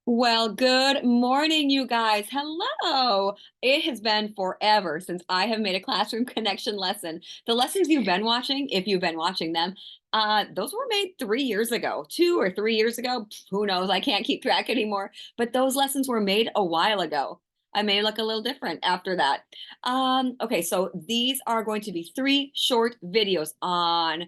Well, good morning, you guys. Hello. It has been forever since I have made a classroom connection lesson. The lessons you've been watching, if you've been watching them, those were made 3 years ago, 2 or 3 years ago. Who knows? I can't keep track anymore. But those lessons were made a while ago. I may look a little different after that. Okay, so these are going to be three short videos on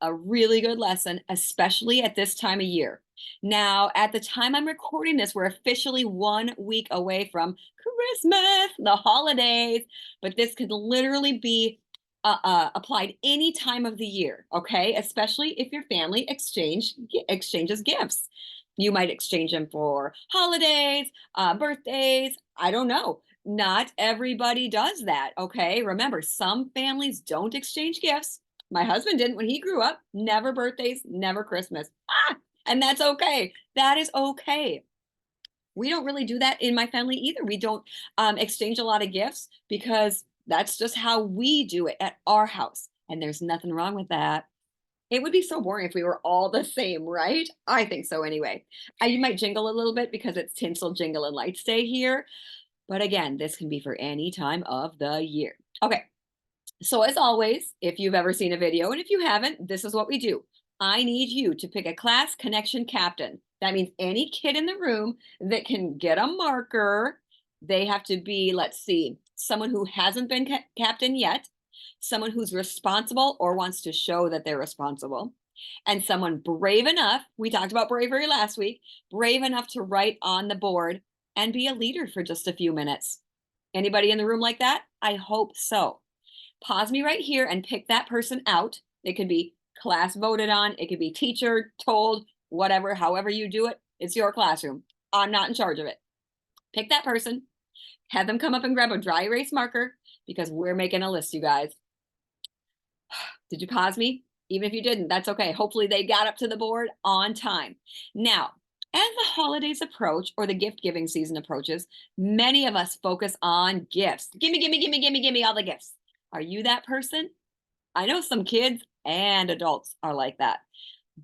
a really good lesson, especially at this time of year. Now, at the time I'm recording this, we're officially 1 week away from Christmas, the holidays, but this could literally be applied any time of the year, okay? Especially if your family exchanges gifts. You might exchange them for holidays, birthdays, I don't know. Not everybody does that, okay? Remember, some families don't exchange gifts. My husband didn't when he grew up. Never birthdays, never Christmas. And that's okay. That is okay. We don't really do that in my family either. We don't exchange a lot of gifts because that's just how we do it at our house. And there's nothing wrong with that. It would be so boring if we were all the same, right? I think so anyway. You might jingle a little bit because it's Tinsel Jingle and Lights Day here. But again, this can be for any time of the year. Okay, so as always, if you've ever seen a video, and if you haven't, this is what we do. I need you to pick a class connection captain. That means any kid in the room that can get a marker. They have to be, let's see, someone who hasn't been captain yet, someone who's responsible or wants to show that they're responsible, and someone brave enough, we talked about bravery last week, brave enough to write on the board and be a leader for just a few minutes. Anybody in the room like that? I hope so. Pause me right here and pick that person out. It could be class voted on, it could be teacher told, whatever, however you do it, it's your classroom. I'm not in charge of it. Pick that person, have them come up and grab a dry erase marker because we're making a list, you guys. Did you pause me? Even if you didn't, that's okay. Hopefully they got up to the board on time. Now, as the holidays approach or the gift giving season approaches, many of us focus on gifts. Gimme, gimme, gimme, gimme, gimme all the gifts. Are you that person? I know some kids and adults are like that.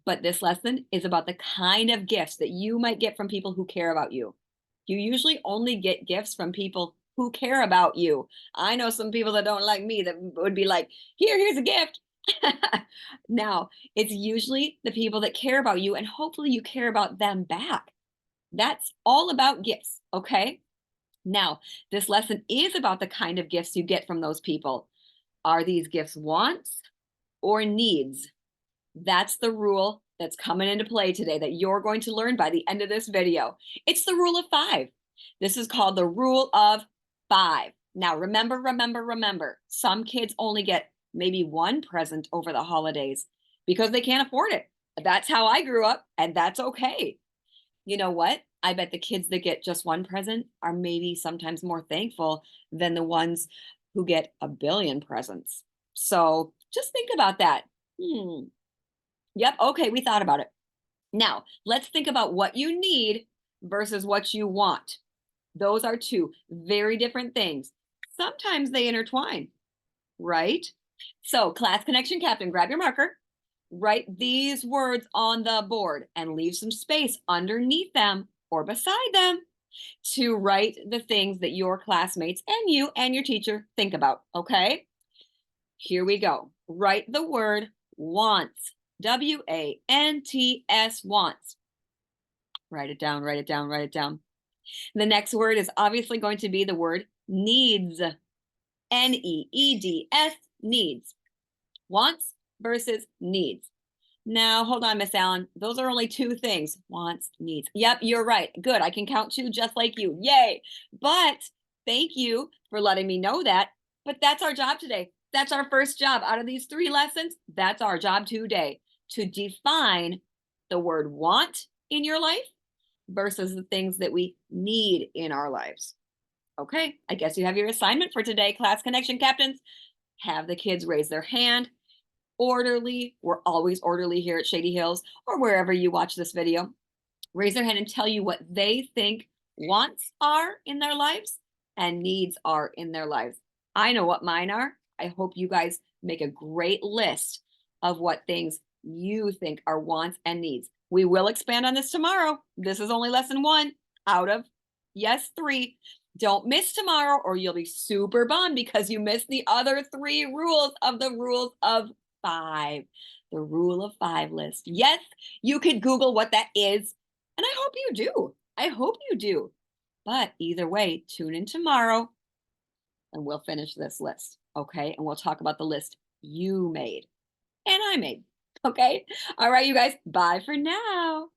But this lesson is about the kind of gifts that you might get from people who care about you. You usually only get gifts from people who care about you. I know some people that don't like me that would be like, here's a gift. Now, it's usually the people that care about you, and hopefully you care about them back. That's all about gifts, okay? Now, this lesson is about the kind of gifts you get from those people. Are these gifts wants or needs? That's the rule that's coming into play today that you're going to learn by the end of this video. It's the rule of five. This is called the rule of five. Now, remember, some kids only get maybe one present over the holidays because they can't afford it. That's how I grew up, and that's okay. You know what? I bet the kids that get just one present are maybe sometimes more thankful than the ones who get a billion presents. So just think about that. Yep. Okay. We thought about it. Now, let's think about what you need versus what you want. Those are two very different things. Sometimes they intertwine, right? So, class connection captain, grab your marker, write these words on the board and leave some space underneath them or beside them to write the things that your classmates and you and your teacher think about. Okay. Here we go. Write the word wants. WANTS, wants. Write it down, write it down, write it down. The next word is obviously going to be the word needs. NEEDS, needs. Wants versus needs. Now, hold on, Miss Allen. Those are only two things. Wants, needs. Yep, you're right. Good. I can count two just like you. Yay. But thank you for letting me know that. But that's our job today. That's our first job out of these three lessons. That's our job today, to define the word want in your life versus the things that we need in our lives. Okay, I guess you have your assignment for today, class connection captains. Have the kids raise their hand. Orderly, we're always orderly here at Shady Hills or wherever you watch this video. Raise their hand and tell you what they think wants are in their lives and needs are in their lives. I know what mine are. I hope you guys make a great list of what things you think are wants and needs. We will expand on this tomorrow. This is only lesson one. out of, yes, 3. Don't miss tomorrow or you'll be super bummed because you missed the other 3 rules of the rules of 5. The rule of 5 list. Yes, you could Google what that is, and I hope you do. I hope you do. But either way, tune in tomorrow and we'll finish this list. Okay. And we'll talk about the list you made and I made. Okay. All right, you guys. Bye for now.